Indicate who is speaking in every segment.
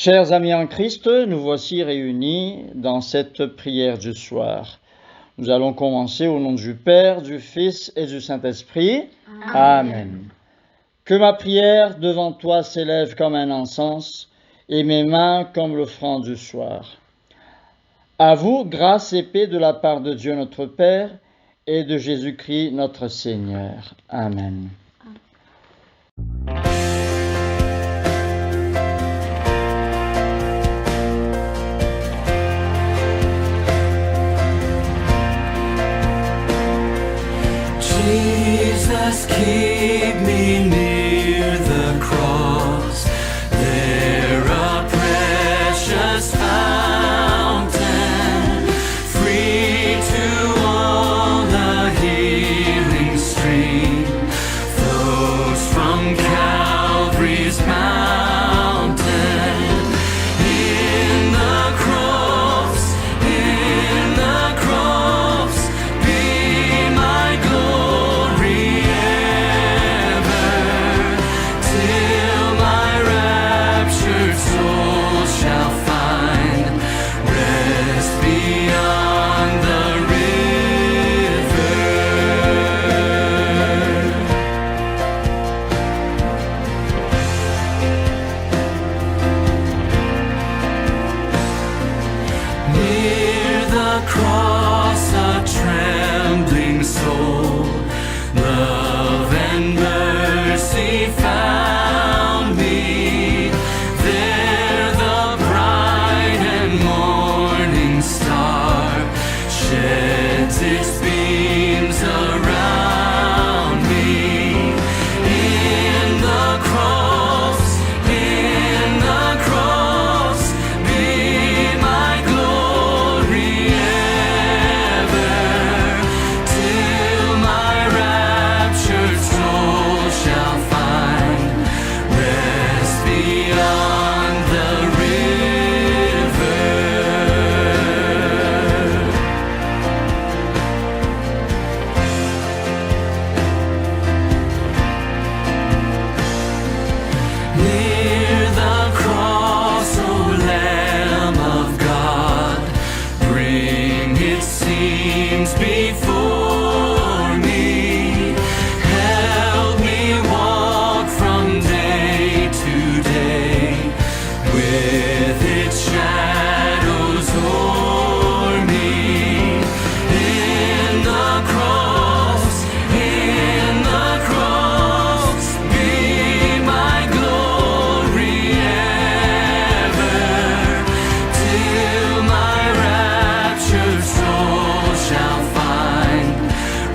Speaker 1: Chers amis en Christ, nous voici réunis dans cette prière du soir. Nous allons commencer au nom du Père, du Fils et du Saint-Esprit. Amen. Que ma prière devant toi s'élève comme un encens et mes mains comme l'offrande du soir. À vous, grâce et paix de la part de Dieu notre Père et de Jésus-Christ notre Seigneur. Amen.
Speaker 2: Jesus, keep me near the cross, there a precious fountain, free to all the healing stream, flows from Calvary's mountain. In the cross, be my glory ever, till my raptured soul shall find rest beyond the river. Near the cross a trembling soul, love and mercy found me. There the bright and morning star sheds its beams around me. In the cross, be my glory ever, till my raptured soul shall find rest beyond the river. Near the cross, O Lamb of God, bring its scenes before me. Help me walk from day to day, with its shadows o'er me. In the cross, be my glory ever, till my raptured soul shall find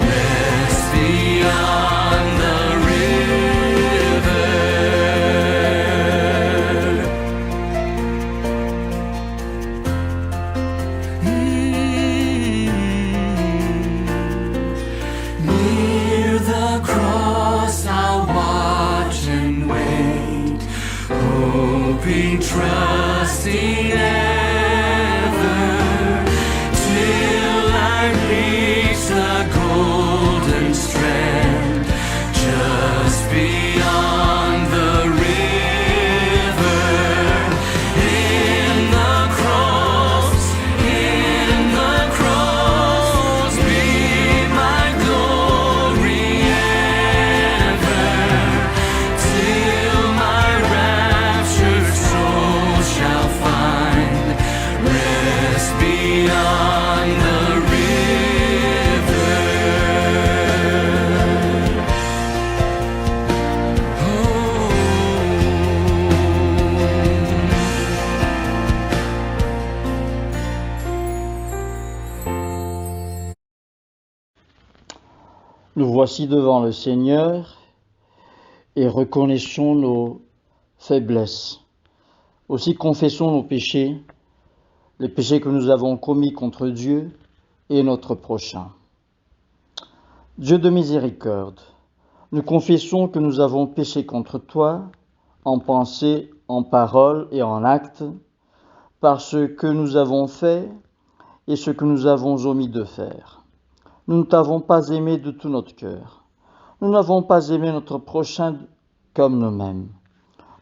Speaker 2: rest beyond the river. Near the cross I'll watch and wait, hoping, trusting ever, till I reach the golden strand, just beyond the river. In the cross, be my glory ever, till my raptured soul shall find rest beyond the river.
Speaker 1: Nous voici devant le Seigneur et reconnaissons nos faiblesses. Aussi confessons nos péchés, les péchés que nous avons commis contre Dieu et notre prochain. Dieu de miséricorde, nous confessons que nous avons péché contre toi, en pensée, en parole et en acte, par ce que nous avons fait et ce que nous avons omis de faire. Nous ne t'avons pas aimé de tout notre cœur. Nous n'avons pas aimé notre prochain comme nous-mêmes.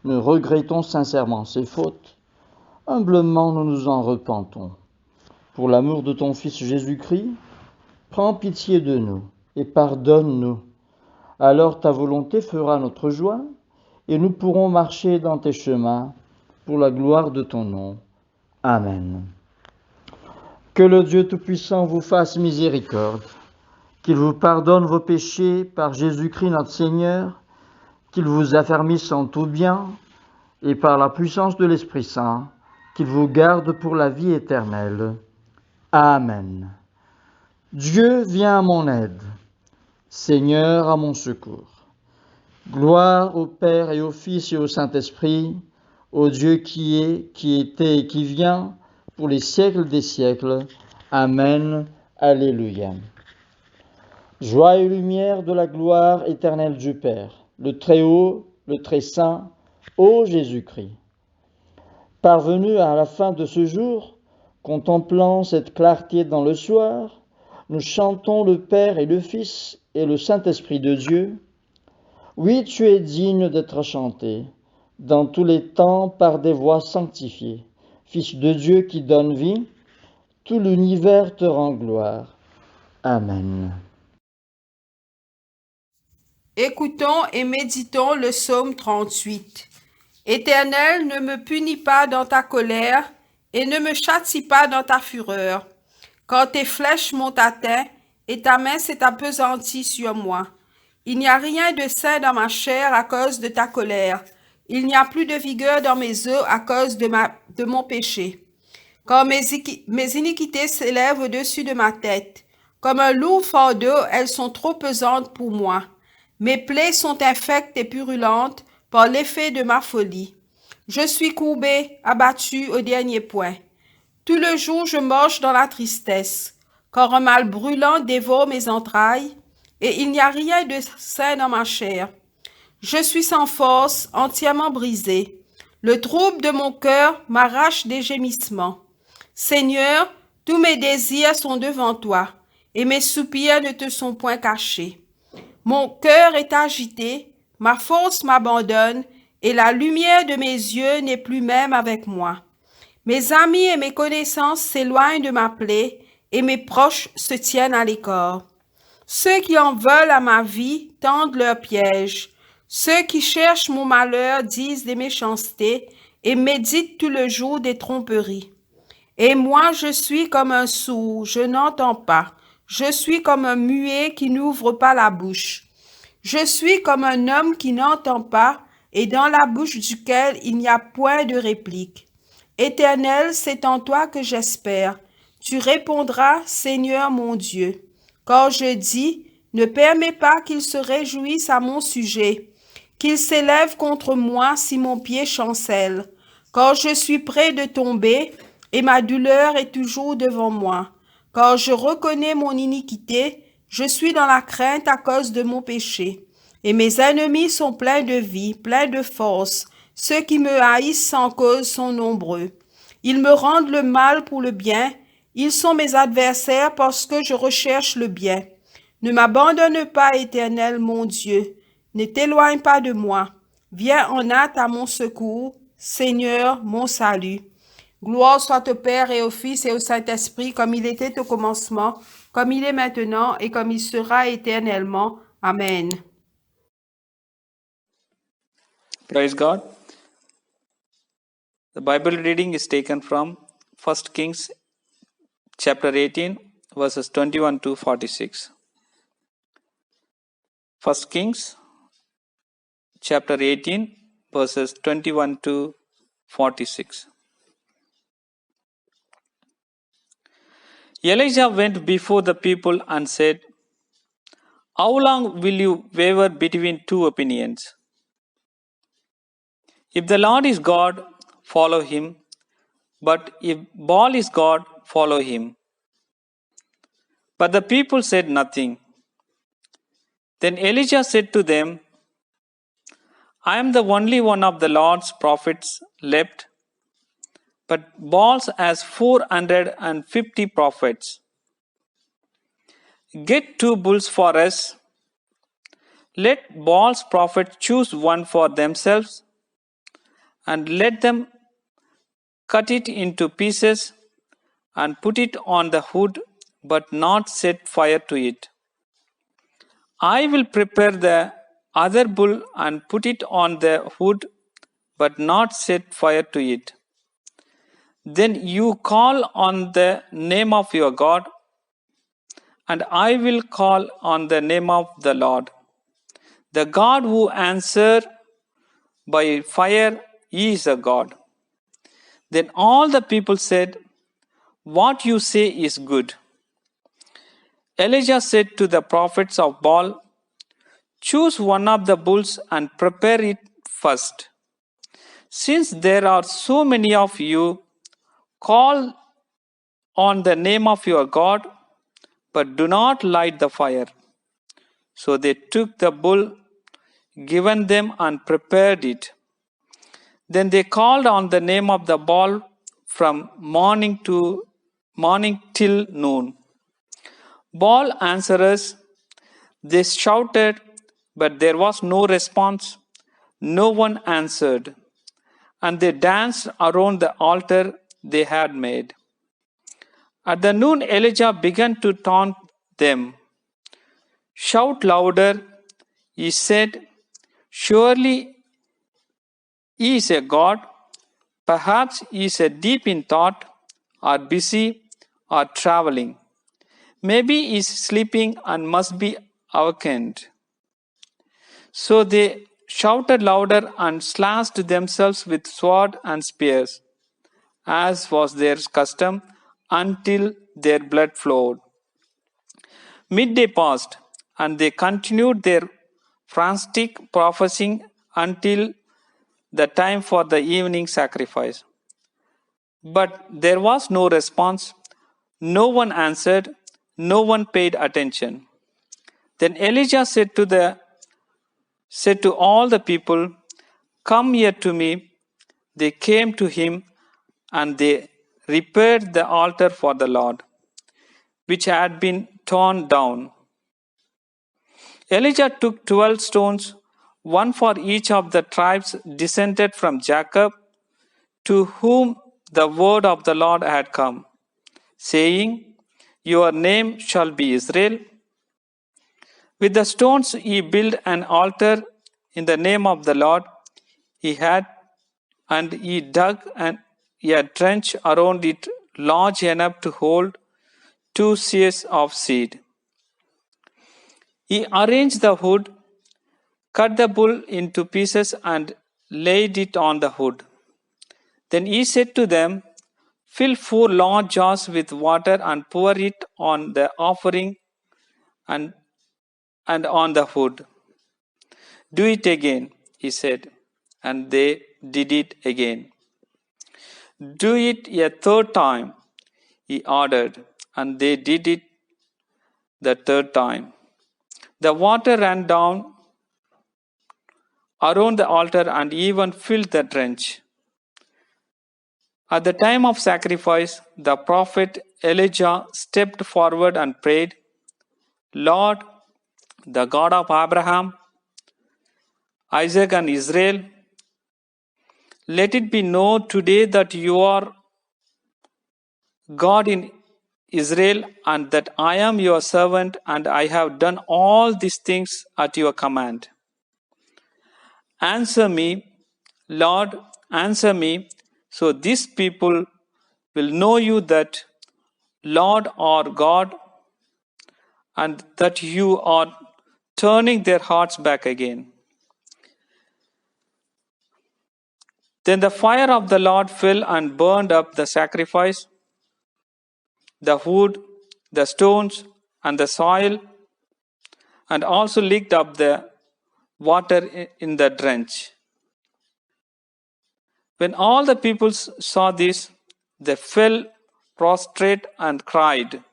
Speaker 1: Nous regrettons sincèrement ces fautes Humblement, nous nous en repentons. Pour l'amour de ton Fils Jésus-Christ, prends pitié de nous et pardonne-nous. Alors ta volonté fera notre joie et nous pourrons marcher dans tes chemins pour la gloire de ton nom. Amen. Que le Dieu Tout-Puissant vous fasse miséricorde, qu'il vous pardonne vos péchés par Jésus-Christ notre Seigneur, qu'il vous affermisse en tout bien et par la puissance de l'Esprit Saint, qu'il vous garde pour la vie éternelle. Amen. Dieu vient à mon aide. Seigneur, à mon secours. Gloire au Père et au Fils et au Saint-Esprit, au Dieu qui est, qui était et qui vient, pour les siècles des siècles. Amen. Alléluia. Joie et lumière de la gloire éternelle du Père, le Très-Haut, le Très-Saint, ô Jésus-Christ. Parvenus à la fin de ce jour, contemplant cette clarté dans le soir, nous chantons le Père et le Fils et le Saint-Esprit de Dieu. Oui, tu es digne d'être chanté dans tous les temps par des voix sanctifiées. Fils de Dieu qui donne vie, tout l'univers te rend gloire. Amen.
Speaker 3: Écoutons et méditons le psaume 38. Éternel, ne me punis pas dans ta colère et ne me châtie pas dans ta fureur. Quand tes flèches m'ont atteint et ta main s'est appesantie sur moi. Il n'y a rien de sain dans ma chair à cause de ta colère. Il n'y a plus de vigueur dans mes os à cause de mon péché. Quand mes iniquités s'élèvent au-dessus de ma tête, comme un lourd fardeau, elles sont trop pesantes pour moi. Mes plaies sont infectes et purulentes par l'effet de ma folie. Je suis courbé, abattu au dernier point. Tout le jour, je marche dans la tristesse, car un mal brûlant dévore mes entrailles, et il n'y a rien de sain dans ma chair. Je suis sans force, entièrement brisé. Le trouble de mon cœur m'arrache des gémissements. Seigneur, tous mes désirs sont devant toi, et mes soupirs ne te sont point cachés. Mon cœur est agité, ma force m'abandonne, et la lumière de mes yeux n'est plus même avec moi. Mes amis et mes connaissances s'éloignent de ma plaie, et mes proches se tiennent à l'écart. Ceux qui en veulent à ma vie tendent leurs pièges. Ceux qui cherchent mon malheur disent des méchancetés et méditent tout le jour des tromperies. Et moi, je suis comme un sourd, je n'entends pas. Je suis comme un muet qui n'ouvre pas la bouche. Je suis comme un homme qui n'entend pas et dans la bouche duquel il n'y a point de réplique. Éternel, c'est en toi que j'espère. Tu répondras, Seigneur mon Dieu. Quand je dis, ne permets pas qu'il se réjouisse à mon sujet, qu'il s'élève contre moi si mon pied chancelle. Quand je suis près de tomber, et ma douleur est toujours devant moi. Quand je reconnais mon iniquité, je suis dans la crainte à cause de mon péché. Et mes ennemis sont pleins de vie, pleins de force. Ceux qui me haïssent sans cause sont nombreux. Ils me rendent le mal pour le bien. Ils sont mes adversaires parce que je recherche le bien. Ne m'abandonne pas, Éternel, mon Dieu. Ne t'éloigne pas de moi. Viens en hâte à mon secours, Seigneur, mon salut. Gloire soit au Père et au Fils et au Saint-Esprit, comme il était au commencement, comme il est maintenant et comme il sera éternellement. Amen.
Speaker 4: Praise God. The Bible reading is taken from 1 Kings chapter 18 verses 21 to 46. 1 Kings chapter 18 verses 21 to 46. Elijah went before the people and said, "How long will you waver between two opinions? If the Lord is God, follow him, but if Baal is God, follow him." But the people said nothing. Then Elijah said to them, "I am the only one of the Lord's prophets left, but Baal has 450 prophets. Get 2 bulls for us. Let Baal's prophets choose one for themselves, and let them cut it into pieces and put it on the wood, but not set fire to it. I will prepare the other bull and put it on the wood, but not set fire to it. Then you call on the name of your God, and I will call on the name of the Lord. The God who answers by fire is a God. Then all the people said, "What you say is good." Elijah said to the prophets of Baal, "Choose one of the bulls and prepare it first. Since there are so many of you, call on the name of your God, but do not light the fire." So they took the bull given them and prepared it. Then they called on the name of the Baal from morning till noon. Baal answered us. They shouted, but there was no response. No one answered. And they danced around the altar they had made. At the noon, Elijah began to taunt them. "Shout louder," he said. "Surely he is a God. Perhaps he is deep in thought, or busy, or traveling. Maybe he is sleeping and must be awakened." So they shouted louder and slashed themselves with sword and spears, as was their custom, until their blood flowed. Midday passed, and they continued their frantic prophesying until the time for the evening sacrifice. But there was no response. No one answered. No one paid attention. Then Elijah said to all the people, "Come here to me." They came to him, and they repaired the altar for the Lord, which had been torn down. Elijah took 12 stones, one for each of the tribes descended from Jacob, to whom the word of the Lord had come, saying, "Your name shall be Israel." With the stones he built an altar in the name of the Lord. He dug a trench around it large enough to hold 2 seahs of seed. He arranged the wood, cut the bull into pieces, and laid it on the wood. Then he said to them, "Fill 4 large jars with water and pour it on the offering and on the wood." "Do it again," he said, and they did it again. "Do it a 3rd time," he ordered, and they did it the 3rd time. The water ran down around the altar and even filled the trench. At the time of sacrifice, the prophet Elijah stepped forward and prayed, "Lord, the God of Abraham, Isaac, and Israel, let it be known today that you are God in Israel, and that I am your servant, and I have done all these things at your command. Answer me, Lord, answer me, so these people will know you, that Lord our God, and that you are turning their hearts back again." Then the fire of the Lord fell and burned up the sacrifice, the wood, the stones, and the soil, and also licked up the water in the trench. When all the people saw this, they fell prostrate and cried,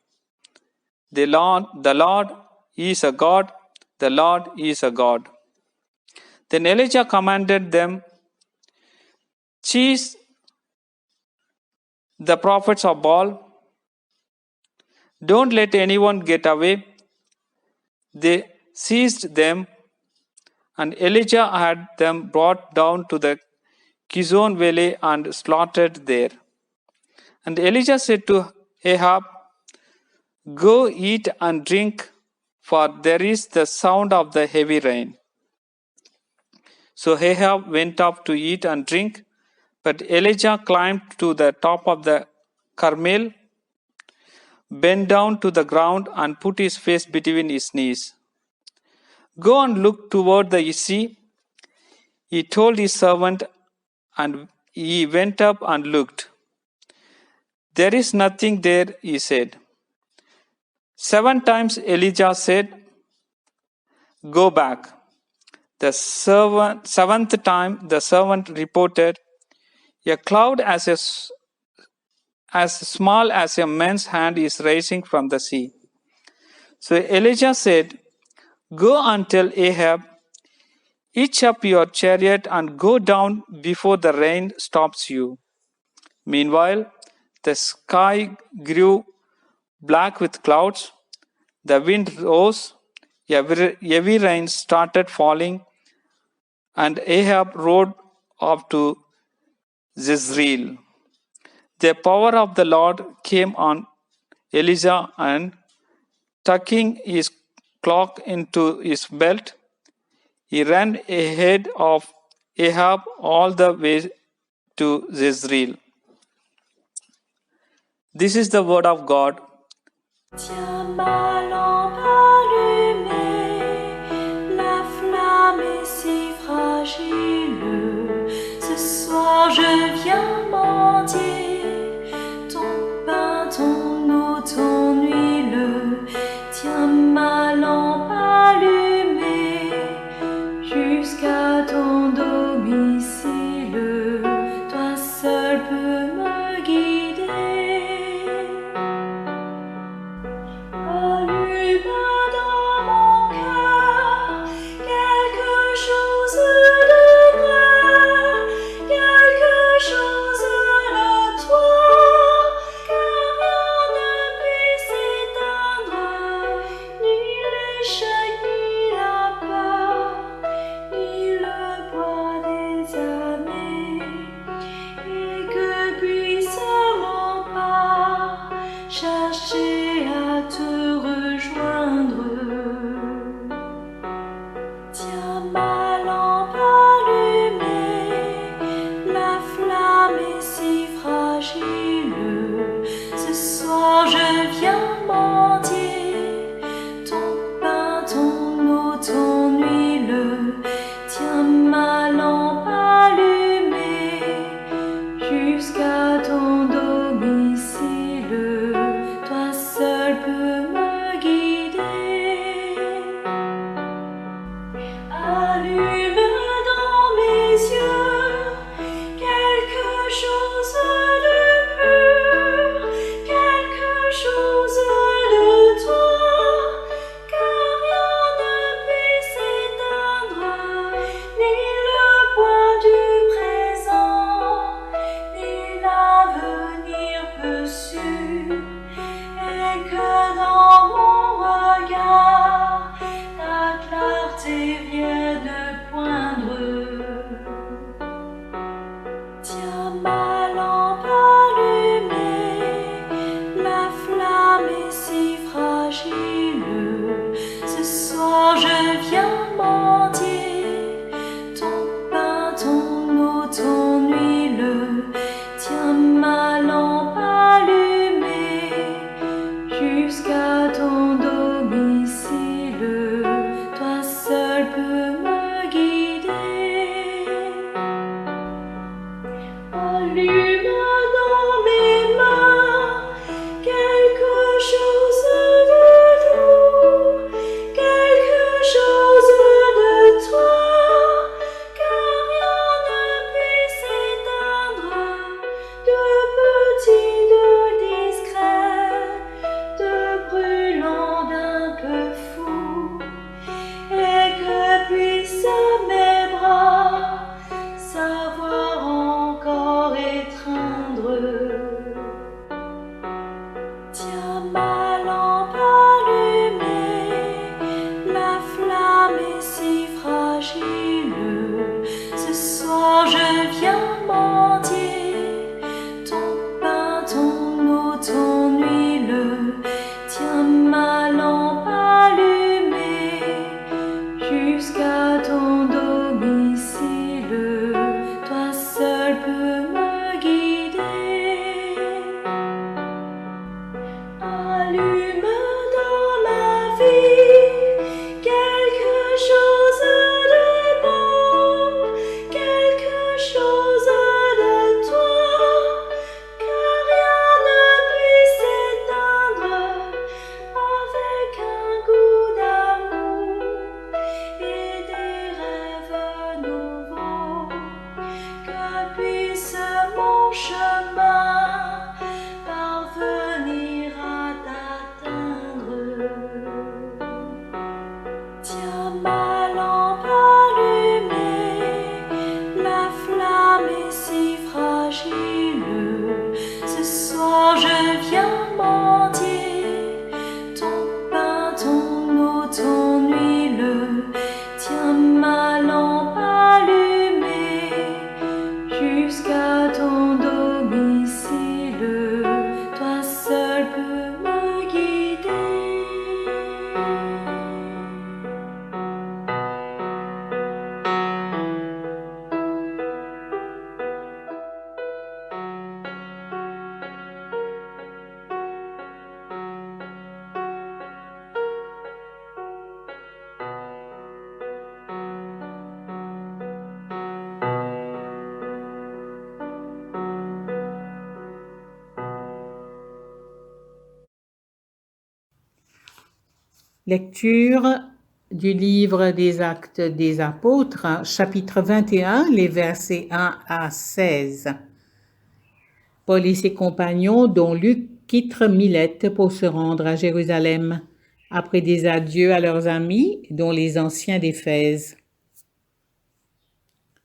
Speaker 4: the Lord is a God, the Lord is a God." Then Elijah commanded them, "Seize the prophets of Baal. Don't let anyone get away." They seized them, and Elijah had them brought down to the Kishon Valley and slaughtered there. And Elijah said to Ahab, "Go eat and drink, for there is the sound of the heavy rain." So Ahab went up to eat and drink, but Elijah climbed to the top of the Carmel, bent down to the ground, and put his face between his knees. "Go and look toward the sea," he told his servant, and he went up and looked. "There is nothing there," he said. 7 times Elijah said, "Go back." The seventh time the servant reported, "A cloud as small as a man's hand is rising from the sea." So Elijah said, "Go and tell Ahab, hitch up your chariot and go down before the rain stops you." Meanwhile, the sky grew black with clouds. The wind rose. Heavy rain started falling, and Ahab rode up to Jezreel. The power of the Lord came on Elijah, and tucking his cloak into his belt, he ran ahead of Ahab all the way to Jezreel. This is the word of God.
Speaker 5: Tiens ma lampe allumée, la flamme est si fragile. Ce soir je viens mendier ton pain, ton eau, ton huile. Tiens ma lampe allumée jusqu'à ton domicile. Toi seul peux me guider. Allume dans mon cœur quelque chose de vrai, quelque chose de toi, que rien ne puisse éteindre, ni l'échec, ni la peur, ni le poids des années, et que puisse mon pas chercher à te rejoindre. Tiens ma lampe allumée, la flamme est si fragile. Ce soir je viens mendier ton pain, ton eau, ton huile. Tiens ma lampe allumée jusqu'à ton domicile. Toi seul peux me guider. Allume dans mes yeux quelque chose de pur, quelque chose de toi, que rien ne puisse éteindre, ni le poids du présent, ni l'avenir peu sûr, et que dans mon regard ta clarté vienne poindre. Tiens ma lampe allumée, la flamme est si fragile. Ce soir je viens mendier ton pain, ton eau, ton huile. Tiens ma lampe allumée jusqu'à ton domicile. Toi seul peux me guider. Allume dans mes mains quelque chose de doux, quelque chose de toi, que rien ne puisse éteindre, de petit, de discret, de brûlant.
Speaker 6: Lecture du livre des Actes des Apôtres, chapitre 21, les versets 1 à 16. Paul et ses compagnons, dont Luc, quittent Milette pour se rendre à Jérusalem, après des adieux à leurs amis, dont les anciens d'Éphèse.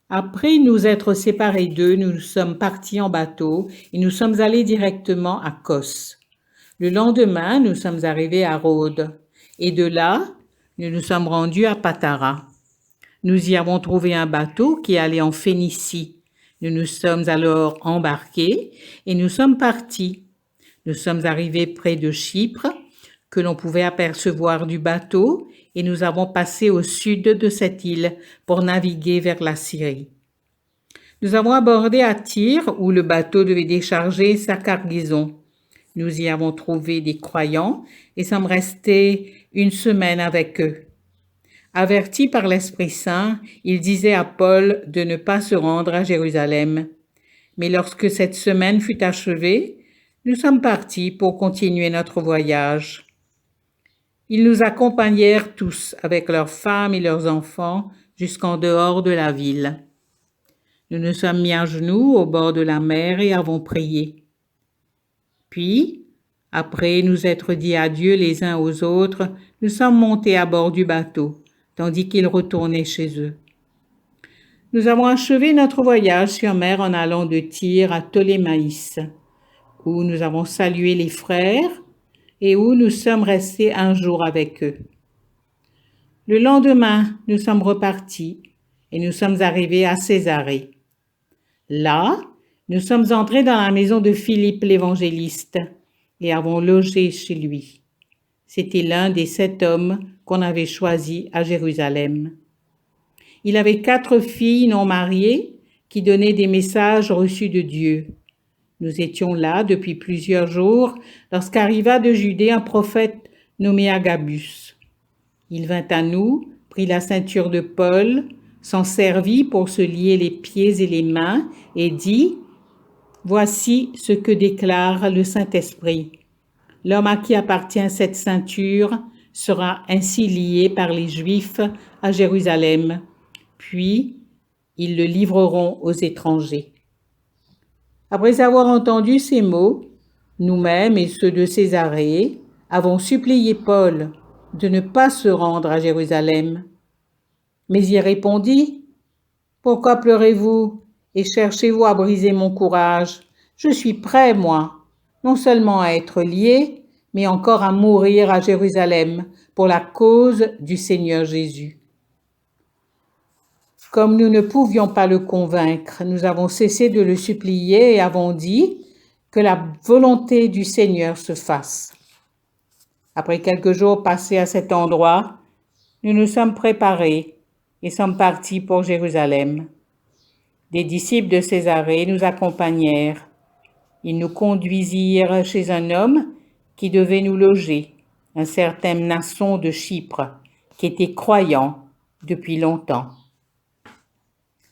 Speaker 6: Après nous être séparés d'eux, nous sommes partis en bateau et nous sommes allés directement à Kos. Le lendemain, nous sommes arrivés à Rhodes et de là, nous nous sommes rendus à Patara. Nous y avons trouvé un bateau qui allait en Phénicie. Nous nous sommes alors embarqués et nous sommes partis. Nous sommes arrivés près de Chypre, que l'on pouvait apercevoir du bateau, et nous avons passé au sud de cette île pour naviguer vers la Syrie. Nous avons abordé à Tyr, où le bateau devait décharger sa cargaison. Nous y avons trouvé des croyants et sommes restés une semaine avec eux. Averti par l'Esprit Saint, il disait à Paul de ne pas se rendre à Jérusalem. Mais lorsque cette semaine fut achevée, nous sommes partis pour continuer notre voyage. Ils nous accompagnèrent tous avec leurs femmes et leurs enfants jusqu'en dehors de la ville. Nous nous sommes mis à genoux au bord de la mer et avons prié. Puis, après nous être dit adieu les uns aux autres, nous sommes montés à bord du bateau, tandis qu'ils retournaient chez eux. Nous avons achevé notre voyage sur mer en allant de Tyr à Ptolémaïs, où nous avons salué les frères et où nous sommes restés un jour avec eux. Le lendemain, nous sommes repartis et nous sommes arrivés à Césarée. Là, nous sommes entrés dans la maison de Philippe l'évangéliste et avons logé chez lui. C'était l'un des 7 hommes qu'on avait choisis à Jérusalem. Il avait 4 filles non mariées qui donnaient des messages reçus de Dieu. Nous étions là depuis plusieurs jours lorsqu'arriva de Judée un prophète nommé Agabus. Il vint à nous, prit la ceinture de Paul, s'en servit pour se lier les pieds et les mains et dit « Voici ce que déclare le Saint-Esprit. L'homme à qui appartient cette ceinture sera ainsi lié par les Juifs à Jérusalem, puis ils le livreront aux étrangers. » Après avoir entendu ces mots, nous-mêmes et ceux de Césarée avons supplié Paul de ne pas se rendre à Jérusalem. Mais il répondit, « Pourquoi pleurez-vous et cherchez-vous à briser mon courage? Je suis prêt, moi, non seulement à être lié, mais encore à mourir à Jérusalem pour la cause du Seigneur Jésus. » Comme nous ne pouvions pas le convaincre, nous avons cessé de le supplier et avons dit que la volonté du Seigneur se fasse. Après quelques jours passés à cet endroit, nous nous sommes préparés et sommes partis pour Jérusalem. Des disciples de Césarée nous accompagnèrent. Ils nous conduisirent chez un homme qui devait nous loger, un certain Mnason de Chypre, qui était croyant depuis longtemps.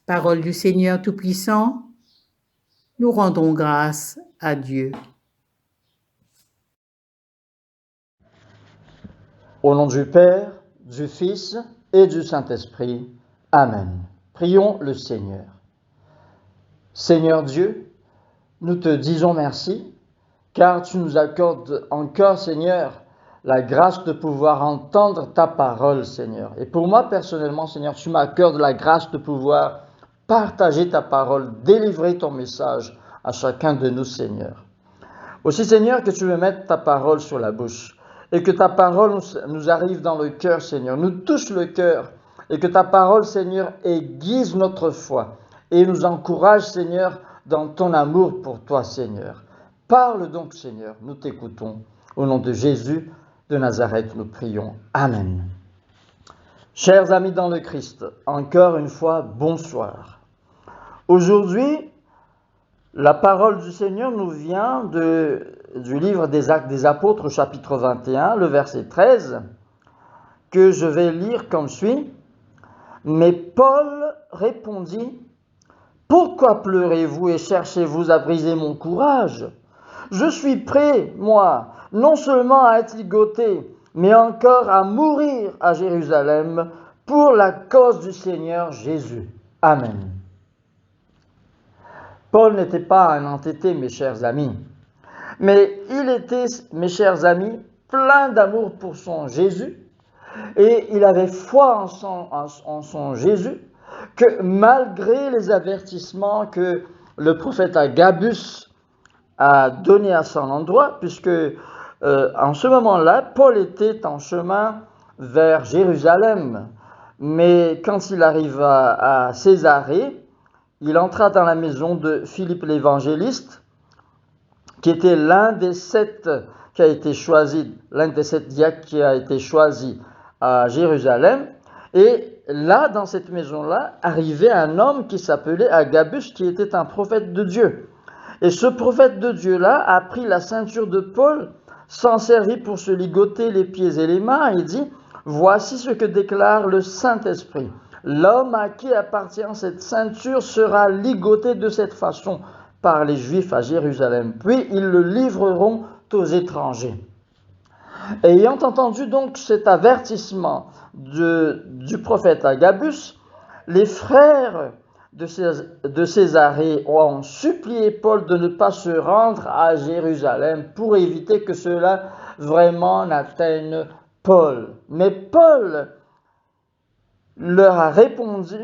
Speaker 6: Parole du Seigneur Tout-Puissant, nous rendons grâce à Dieu.
Speaker 1: Au nom du Père, du Fils et du Saint-Esprit. Amen. Prions le Seigneur. Seigneur Dieu, nous te disons merci, car tu nous accordes encore, Seigneur, la grâce de pouvoir entendre ta parole, Seigneur. Et pour moi, personnellement, Seigneur, tu m'accordes la grâce de pouvoir partager ta parole, délivrer ton message à chacun de nous, Seigneur. Aussi, Seigneur, que tu me mettes ta parole sur la bouche et que ta parole nous arrive dans le cœur, Seigneur, nous touche le cœur et que ta parole, Seigneur, aiguise notre foi et nous encourage, Seigneur, dans ton amour pour toi, Seigneur. Parle donc, Seigneur, nous t'écoutons. Au nom de Jésus de Nazareth, nous prions. Amen. Chers amis dans le Christ, encore une fois, bonsoir. Aujourd'hui, la parole du Seigneur nous vient du livre des Actes des Apôtres, chapitre 21, le verset 13, que je vais lire comme suit. « Mais Paul répondit, « Pourquoi pleurez-vous et cherchez-vous à briser mon courage? Je suis prêt, moi, non seulement à être ligoté, mais encore à mourir à Jérusalem pour la cause du Seigneur Jésus. Amen. Paul n'était pas un entêté, mes chers amis, mais il était, mes chers amis, plein d'amour pour son Jésus, et il avait foi en son Jésus, que malgré les avertissements que le prophète Agabus a donnés à son endroit, puisque en ce moment-là, Paul était en chemin vers Jérusalem, mais quand il arriva à Césarée, il entra dans la maison de Philippe l'évangéliste, qui était l'un des 7 qui a été choisi, l'un des 7 diacres qui a été choisi à Jérusalem. Et là, dans cette maison-là, arrivait un homme qui s'appelait Agabus, qui était un prophète de Dieu. Et ce prophète de Dieu-là a pris la ceinture de Paul, s'en servit pour se ligoter les pieds et les mains, et dit « Voici ce que déclare le Saint-Esprit. L'homme à qui appartient cette ceinture sera ligoté de cette façon par les Juifs à Jérusalem, puis ils le livreront aux étrangers. » Ayant entendu donc cet avertissement du prophète Agabus, les frères de Césarée ont supplié Paul de ne pas se rendre à Jérusalem pour éviter que cela vraiment n'atteigne Paul. Mais Paul leur a répondu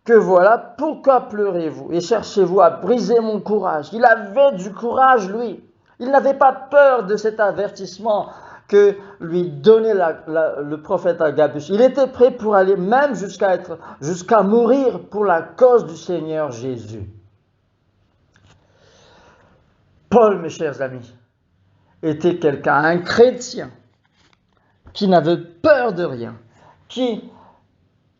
Speaker 1: que voilà, pourquoi pleurez-vous et cherchez-vous à briser mon courage? Il avait du courage, lui. Il n'avait pas peur de cet avertissement que lui donnait le prophète Agabus. Il était prêt pour aller même jusqu'à mourir pour la cause du Seigneur Jésus. Paul, mes chers amis, était quelqu'un, un chrétien, qui n'avait peur de rien, qui,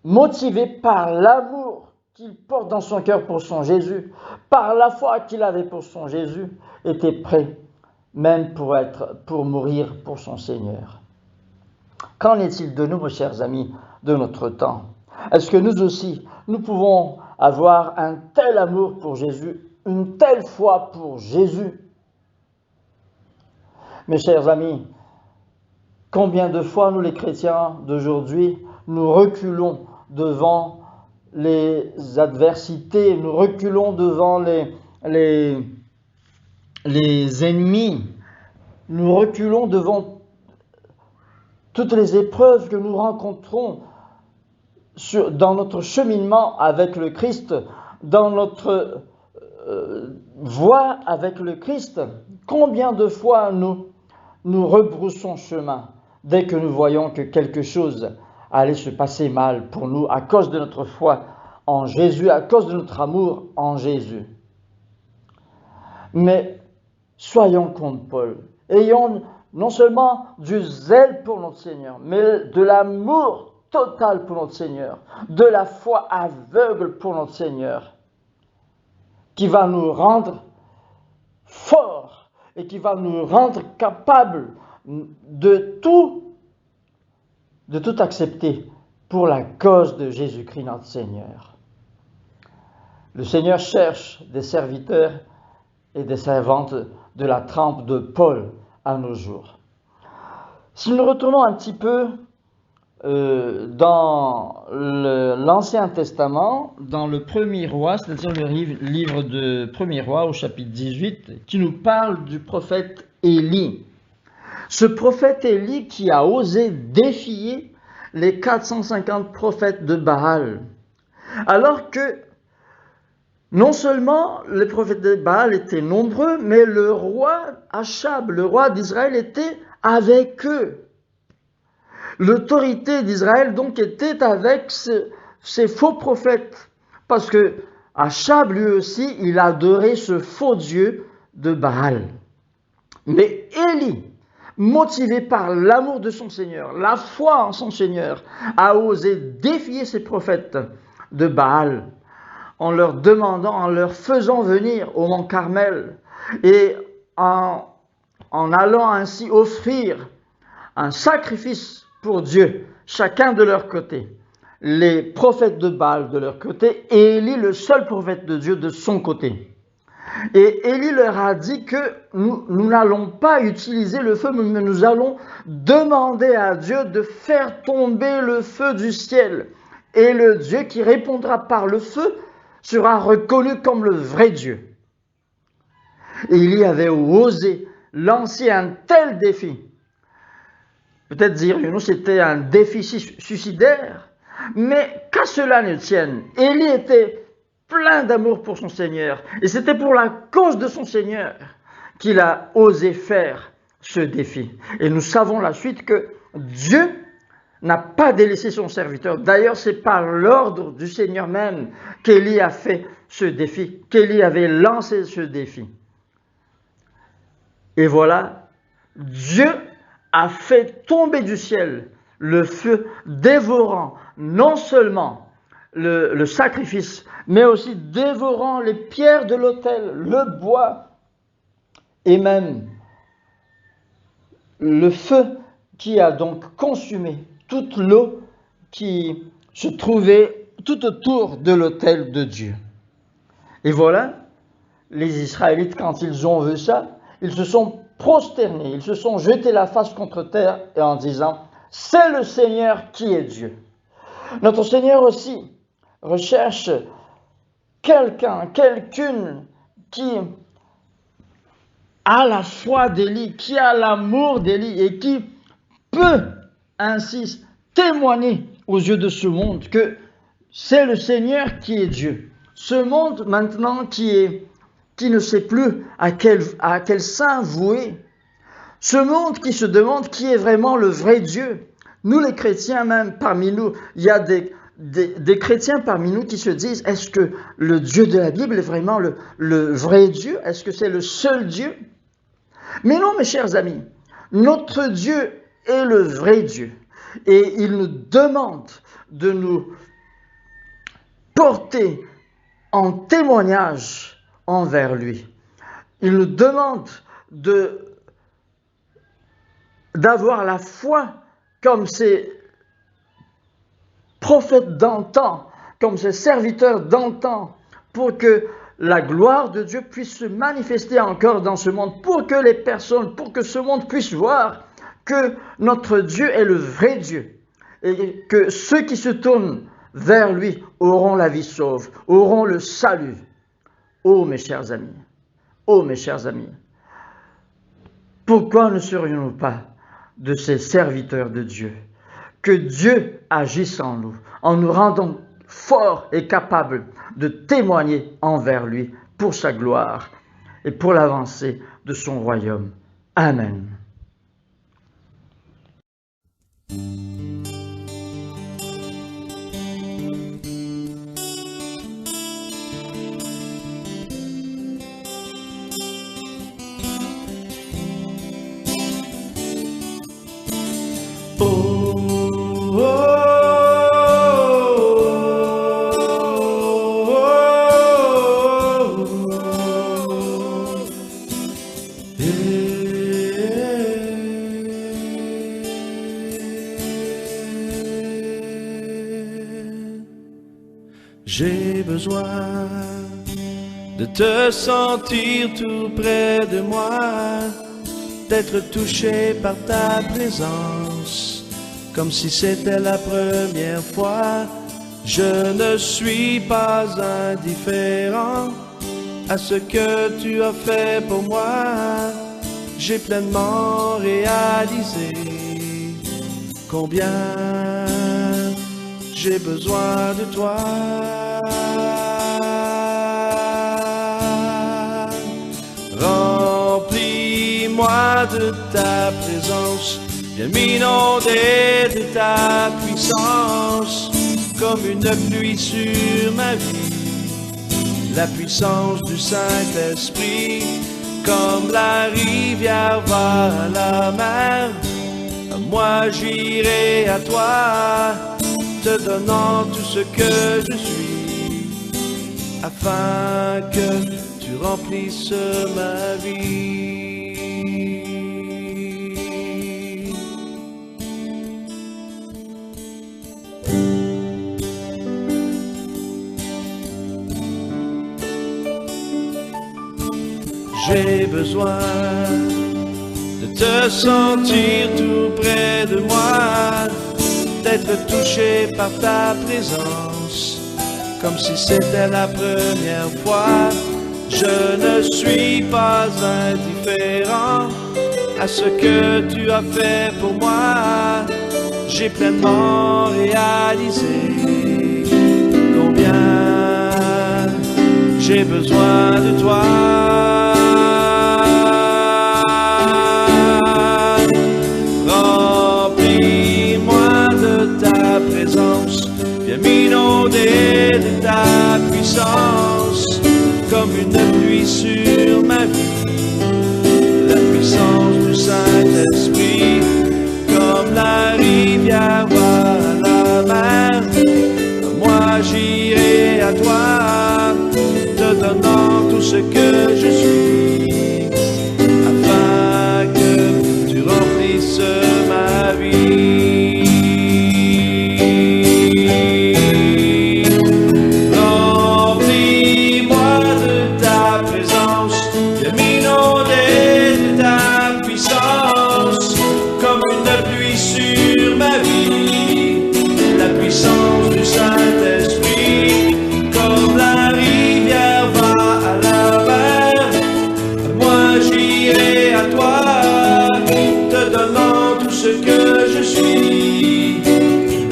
Speaker 1: motivé par l'amour qu'il porte dans son cœur pour son Jésus, par la foi qu'il avait pour son Jésus, était prêt même pour mourir pour son Seigneur. Qu'en est-il de nous, mes chers amis, de notre temps? Est-ce que nous aussi, nous pouvons avoir un tel amour pour Jésus, une telle foi pour Jésus? Mes chers amis, combien de fois nous les chrétiens d'aujourd'hui, nous reculons devant les adversités, nous reculons devant les ennemis, nous reculons devant toutes les épreuves que nous rencontrons dans notre cheminement avec le Christ, dans notre voie avec le Christ. Combien de fois nous rebroussons chemin dès que nous voyons que quelque chose allait se passer mal pour nous à cause de notre foi en Jésus, à cause de notre amour en Jésus. Mais soyons comme Paul, ayons non seulement du zèle pour notre Seigneur, mais de l'amour total pour notre Seigneur, de la foi aveugle pour notre Seigneur, qui va nous rendre forts et qui va nous rendre capables de tout accepter pour la cause de Jésus-Christ notre Seigneur. Le Seigneur cherche des serviteurs et des servantes de la trempe de Paul à nos jours. Si nous retournons un petit peu dans l'Ancien Testament, dans le Premier Roi, c'est-à-dire le livre de Premier Roi au chapitre 18, qui nous parle du prophète Élie. Ce prophète Élie qui a osé défier les 450 prophètes de Baal, alors que non seulement les prophètes de Baal étaient nombreux, mais le roi Achab, le roi d'Israël, était avec eux. L'autorité d'Israël donc était avec ces faux prophètes, parce que Achab lui aussi, il adorait ce faux dieu de Baal. Mais Élie, motivé par l'amour de son Seigneur, la foi en son Seigneur, a osé défier ces prophètes de Baal en leur demandant, en leur faisant venir au mont Carmel et en allant ainsi offrir un sacrifice pour Dieu, chacun de leur côté. Les prophètes de Baal de leur côté et Élie, le seul prophète de Dieu, de son côté. Et Élie leur a dit que nous n'allons pas utiliser le feu, mais nous allons demander à Dieu de faire tomber le feu du ciel. Et le Dieu qui répondra par le feu sera reconnu comme le vrai Dieu. Élie avait osé lancer un tel défi. Peut-être dirions-nous c'était un défi suicidaire, mais qu'à cela ne tienne, Élie était plein d'amour pour son Seigneur, et c'était pour la cause de son Seigneur qu'il a osé faire ce défi. Et nous savons la suite que Dieu n'a pas délaissé son serviteur. D'ailleurs, c'est par l'ordre du Seigneur même qu'Élie a fait ce défi, qu'Élie avait lancé ce défi. Et voilà, Dieu a fait tomber du ciel le feu dévorant non seulement le sacrifice, mais aussi dévorant les pierres de l'autel, le bois et même le feu qui a donc consumé toute l'eau qui se trouvait tout autour de l'autel de Dieu. Et voilà, les Israélites, quand ils ont vu ça, ils se sont prosternés, ils se sont jetés la face contre terre et en disant « C'est le Seigneur qui est Dieu ». Notre Seigneur aussi recherche quelqu'un, quelqu'une qui a la foi d'Élie, qui a l'amour d'Élie et qui peut ainsi témoigner aux yeux de ce monde que c'est le Seigneur qui est Dieu. Ce monde maintenant qui ne sait plus à quel saint vouer. Ce monde qui se demande qui est vraiment le vrai Dieu. Nous les chrétiens même parmi nous, il y a des chrétiens parmi nous qui se disent est-ce que le Dieu de la Bible est vraiment le vrai Dieu? Est-ce que c'est le seul Dieu? Mais non mes chers amis, notre Dieu est le vrai Dieu et il nous demande de nous porter en témoignage envers lui. Il nous demande d'avoir la foi comme ces prophètes d'antan, comme ces serviteurs d'antan, pour que la gloire de Dieu puisse se manifester encore dans ce monde, pour que les personnes, pour que ce monde puisse voir que notre Dieu est le vrai Dieu, et que ceux qui se tournent vers lui auront la vie sauve, auront le salut. Oh mes chers amis, oh mes chers amis, pourquoi ne serions-nous pas de ces serviteurs de Dieu? Que Dieu agisse en nous rendant forts et capables de témoigner envers lui pour sa gloire et pour l'avancée de son royaume. Amen.
Speaker 2: J'ai besoin de te sentir tout près de moi, d'être touché par ta présence, comme si c'était la première fois. Je ne suis pas indifférent à ce que tu as fait pour moi. J'ai pleinement réalisé combien j'ai besoin de toi. Remplis-moi de ta présence, viens m'inonder de ta puissance, comme une pluie sur ma vie. La puissance du Saint-Esprit, comme la rivière va à la mer. Moi j'irai à toi, te donnant tout ce que je suis, afin que tu remplisses ma vie. J'ai besoin de te sentir tout près de moi, d'être touché par ta présence, comme si c'était la première fois. Je ne suis pas indifférent à ce que tu as fait pour moi. J'ai pleinement réalisé combien j'ai besoin de toi. Remplis-moi de ta présence, viens m'inonder de ta puissance, comme une pluie sur ma vie, la puissance du Saint-Esprit, comme la rivière va à la mer. Moi j'irai à toi, te donnant tout ce que je suis, afin que tu remplisses ma vie. Remplis-moi de ta présence, viens m'inonder de ta puissance, comme une pluie sur ma vie, la puissance du Saint-Esprit, comme la rivière va à la mer. Moi j'irai à toi, te donnant tout ce que je suis,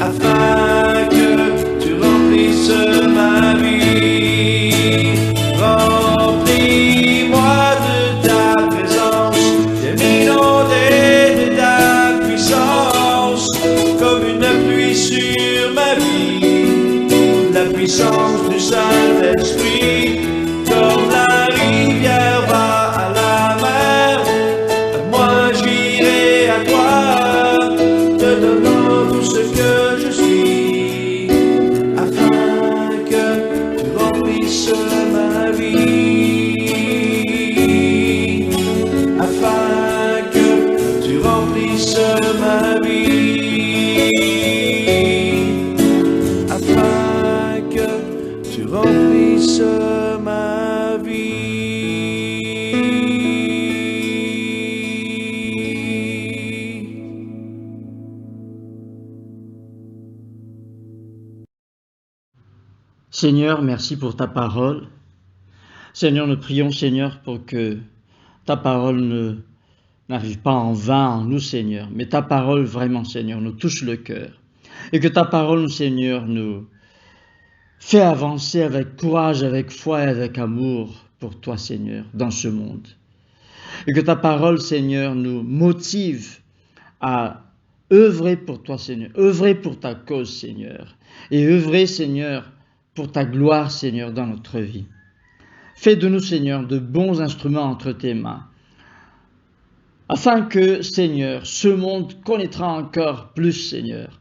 Speaker 2: afin que tu remplisses ma vie. Remplis-moi de ta présence, viens m'inonder de ta puissance, comme une pluie sur ma vie, la puissance du Saint-Esprit, comme la rivière va à la mer. Moi j'irai à toi, te donnant tout ce que je suis, afin que tu remplisses ma vie, afin que tu remplisses ma vie, afin que tu remplisses ma vie.
Speaker 1: Seigneur, merci pour ta parole. Seigneur, nous prions, Seigneur, pour que ta parole n'arrive pas en vain en nous, Seigneur, mais ta parole vraiment, Seigneur, nous touche le cœur. Et que ta parole, Seigneur, nous fait avancer avec courage, avec foi et avec amour pour toi, Seigneur, dans ce monde. Et que ta parole, Seigneur, nous motive à œuvrer pour toi, Seigneur, œuvrer pour ta cause, Seigneur, et œuvrer, Seigneur, pour ta gloire, Seigneur, dans notre vie. Fais de nous, Seigneur, de bons instruments entre tes mains, afin que, Seigneur, ce monde connaîtra encore plus, Seigneur,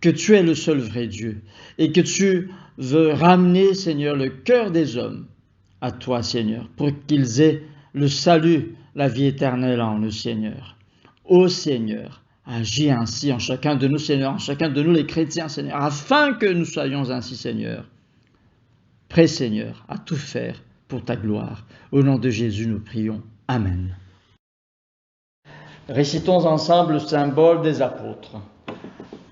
Speaker 1: que tu es le seul vrai Dieu, et que tu veux ramener, Seigneur, le cœur des hommes à toi, Seigneur, pour qu'ils aient le salut, la vie éternelle en eux, Seigneur. Ô Seigneur, agis ainsi en chacun de nous, Seigneur, en chacun de nous les chrétiens, Seigneur, afin que nous soyons ainsi, Seigneur, prêts, Seigneur, à tout faire pour ta gloire. Au nom de Jésus, nous prions. Amen. Récitons ensemble le symbole des apôtres.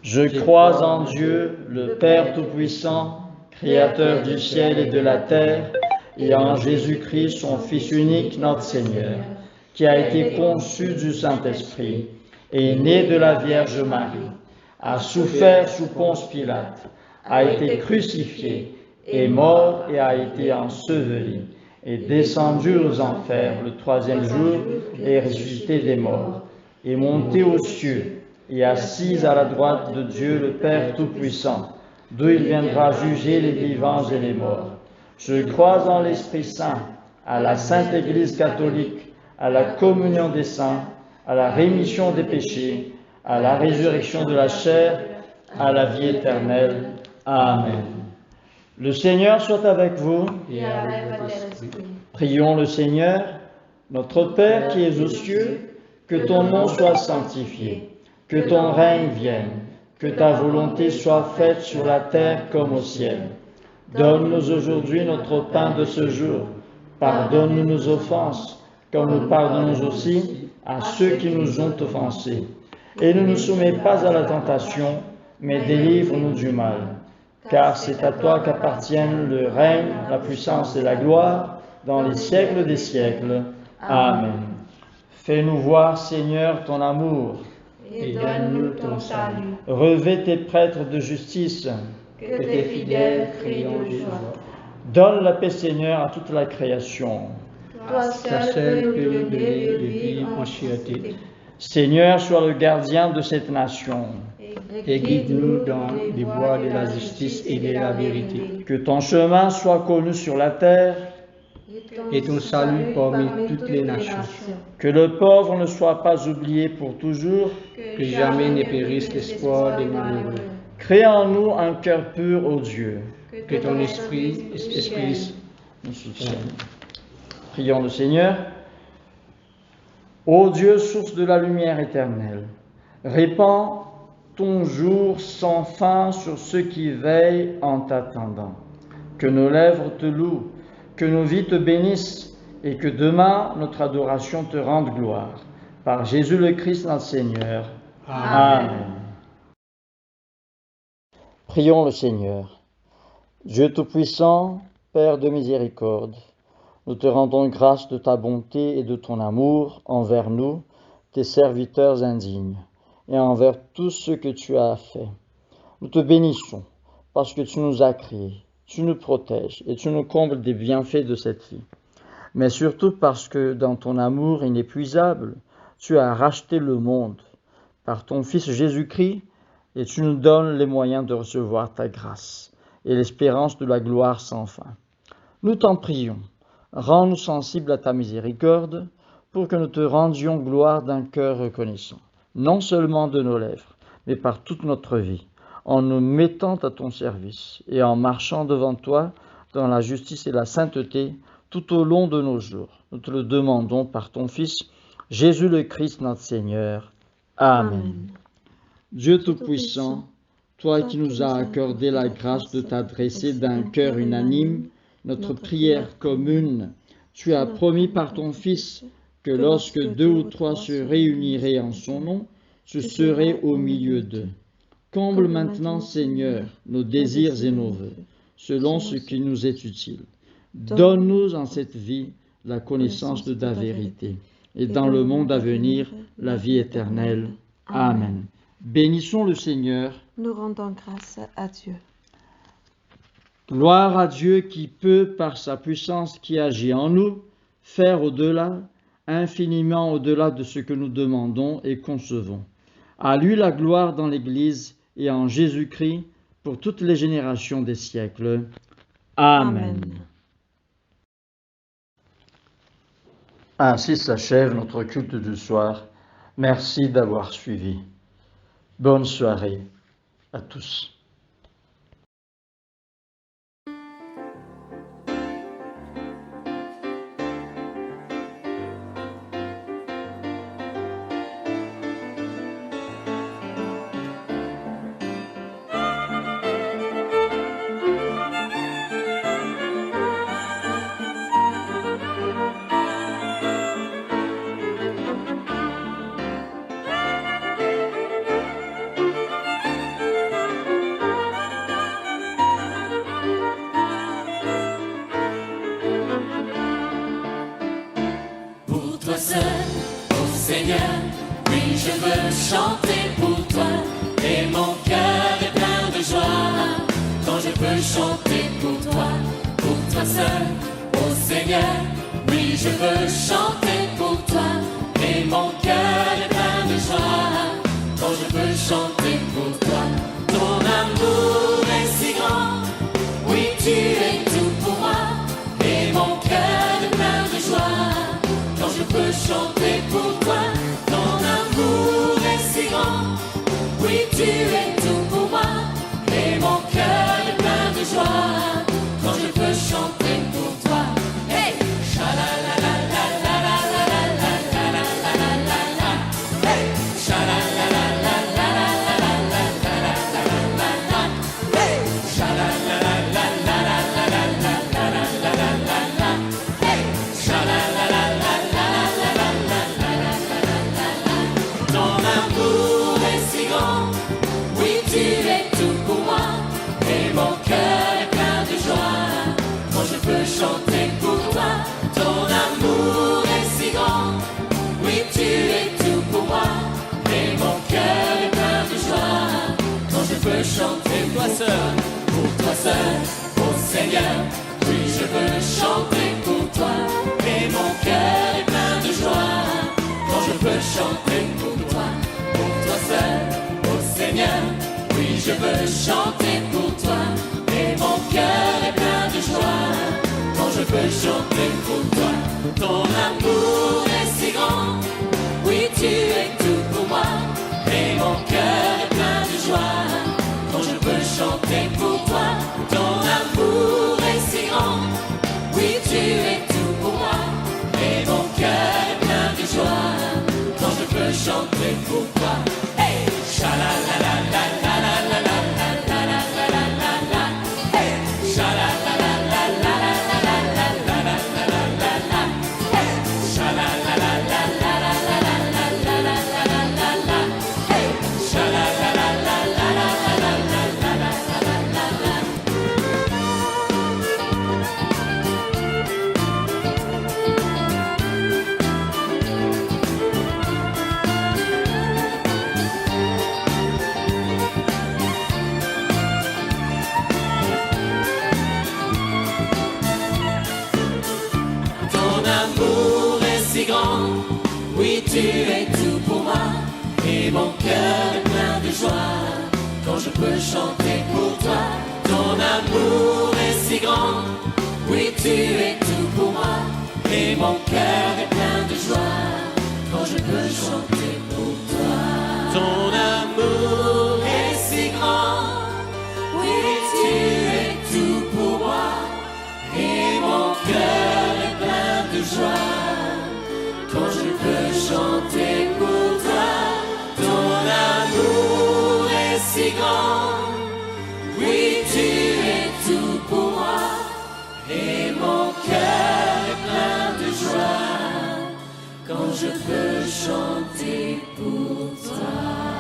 Speaker 1: Je crois en Dieu, le Père Tout-Puissant, Créateur du ciel et de la terre, et en Jésus-Christ, son Fils unique, notre Seigneur, qui a été conçu du Saint-Esprit, est né de la Vierge Marie, a souffert sous Ponce Pilate, a été crucifié, est mort et a été enseveli, est descendu aux enfers le troisième jour et est ressuscité des morts, est monté aux cieux et assis à la droite de Dieu le Père Tout-Puissant, d'où il viendra juger les vivants et les morts. Je crois en l'Esprit Saint, à la Sainte Église catholique, à la communion des saints, à la rémission des péchés, à la résurrection de la chair, à la vie éternelle. Amen. Le Seigneur soit avec vous.
Speaker 5: Et avec votre esprit.
Speaker 1: Prions le Seigneur. Notre Père qui es aux cieux, que ton nom soit sanctifié, que ton règne vienne, que ta volonté soit faite sur la terre comme au ciel. Donne-nous aujourd'hui notre pain de ce jour. Pardonne-nous nos offenses, comme nous pardonnons aussi à ceux qui nous ont offensés. Et ne nous soumets pas à la tentation, mais délivre-nous du mal. Car c'est à toi qu'appartiennent le règne, la puissance et la gloire, dans les siècles des siècles. Amen. Fais-nous voir, Seigneur, ton amour.
Speaker 5: Et donne-nous ton salut.
Speaker 1: Revêt tes prêtres de justice.
Speaker 5: Que tes fidèles crient de joie.
Speaker 1: Donne la paix, Seigneur, à toute la création.
Speaker 5: Toi seul peux nous donner de vivre en sûreté.
Speaker 1: Seigneur, sois le gardien de cette nation.
Speaker 5: Et guide-nous dans les voies de la justice et de la vérité.
Speaker 1: Que ton chemin soit connu sur la terre.
Speaker 5: Et ton salut parmi toutes les nations.
Speaker 1: Que le pauvre ne soit pas oublié pour toujours.
Speaker 5: Que jamais ne périsse l'espoir des malheureux.
Speaker 1: Crée en nous un cœur pur, ô Dieu.
Speaker 5: Que ton esprit
Speaker 1: nous soutienne. Prions le Seigneur. Ô Dieu, source de la lumière éternelle, répands ton jour sans fin sur ceux qui veillent en t'attendant. Que nos lèvres te louent, que nos vies te bénissent et que demain notre adoration te rende gloire. Par Jésus le Christ notre Seigneur. Amen. Prions le Seigneur. Dieu Tout-Puissant, Père de miséricorde, nous te rendons grâce de ta bonté et de ton amour envers nous, tes serviteurs indignes, et envers tout ce que tu as fait. Nous te bénissons parce que tu nous as créés, tu nous protèges et tu nous combles des bienfaits de cette vie. Mais surtout parce que dans ton amour inépuisable, tu as racheté le monde par ton Fils Jésus-Christ et tu nous donnes les moyens de recevoir ta grâce et l'espérance de la gloire sans fin. Nous t'en prions, rends-nous sensibles à ta miséricorde pour que nous te rendions gloire d'un cœur reconnaissant, non seulement de nos lèvres, mais par toute notre vie, en nous mettant à ton service et en marchant devant toi dans la justice et la sainteté tout au long de nos jours. Nous te le demandons par ton Fils, Jésus le Christ notre Seigneur. Amen. Dieu Tout-Puissant, toi qui nous as accordé la grâce de t'adresser d'un cœur unanime, notre prière commune, tu as promis par ton Fils que lorsque 2 ou 3 se réuniraient en son nom, je serai au milieu d'eux. Comble maintenant, Seigneur, nos désirs et nos vœux, selon ce qui nous est utile. Donne-nous en cette vie la connaissance de ta vérité, et dans le monde à venir, la vie éternelle. Amen. Bénissons le Seigneur.
Speaker 7: Nous rendons grâce à Dieu.
Speaker 1: Gloire à Dieu qui peut, par sa puissance qui agit en nous, faire au-delà, infiniment au-delà de ce que nous demandons et concevons. À lui la gloire dans l'Église et en Jésus-Christ pour toutes les générations des siècles. Amen. Ainsi s'achève notre culte du soir. Merci d'avoir suivi. Bonne soirée à tous.
Speaker 8: Toi seul, ô Seigneur, oui je veux chanter pour toi, et mon cœur est plein de joie, quand je peux chanter pour toi seul, ô Seigneur, oui je veux chanter pour toi, et mon cœur est plein de joie, quand je peux chanter pour toi. Ton amour est si grand, oui tu es tout pour moi, et mon cœur est plein de joie, quand je peux chanter pour toi. Ton amour est si grand, oui tu es tout pour moi, et mon cœur est plein de joie, quand je peux chanter pour toi. Hey, hey, hey, veux chanter pour toi seul, ô Seigneur. Oui, je veux chanter pour toi, et mon cœur est plein de joie. Quand je peux chanter pour toi seul, ô Seigneur. Oui, je veux chanter pour toi, et mon cœur est plein de joie. Quand je peux chanter pour toi, ton amour est si grand. Oui, tu es tout pour moi, et mon cœur est plein de joie. Quand je peux chanter pour toi, ton amour est si grand. Oui, tu es tout pour moi, et mon cœur est plein de joie. Quand je peux chanter pour toi, hey, sha-la-la-la-la-la-la-la-la. Oui, tu es tout pour moi, et mon cœur est plein de joie. Quand je peux chanter pour toi, ton amour est si grand. Oui, tu es tout pour moi, et mon cœur est plein de joie. Quand je peux chanter pour toi, ton amour est si grand. Oui, tu es tout pour moi, et mon cœur est plein de joie. Quand je peux chanter pour toi, ton amour est si grand. Oui, tu es tout pour moi, et mon cœur est plein de joie. Quand je peux chanter pour toi.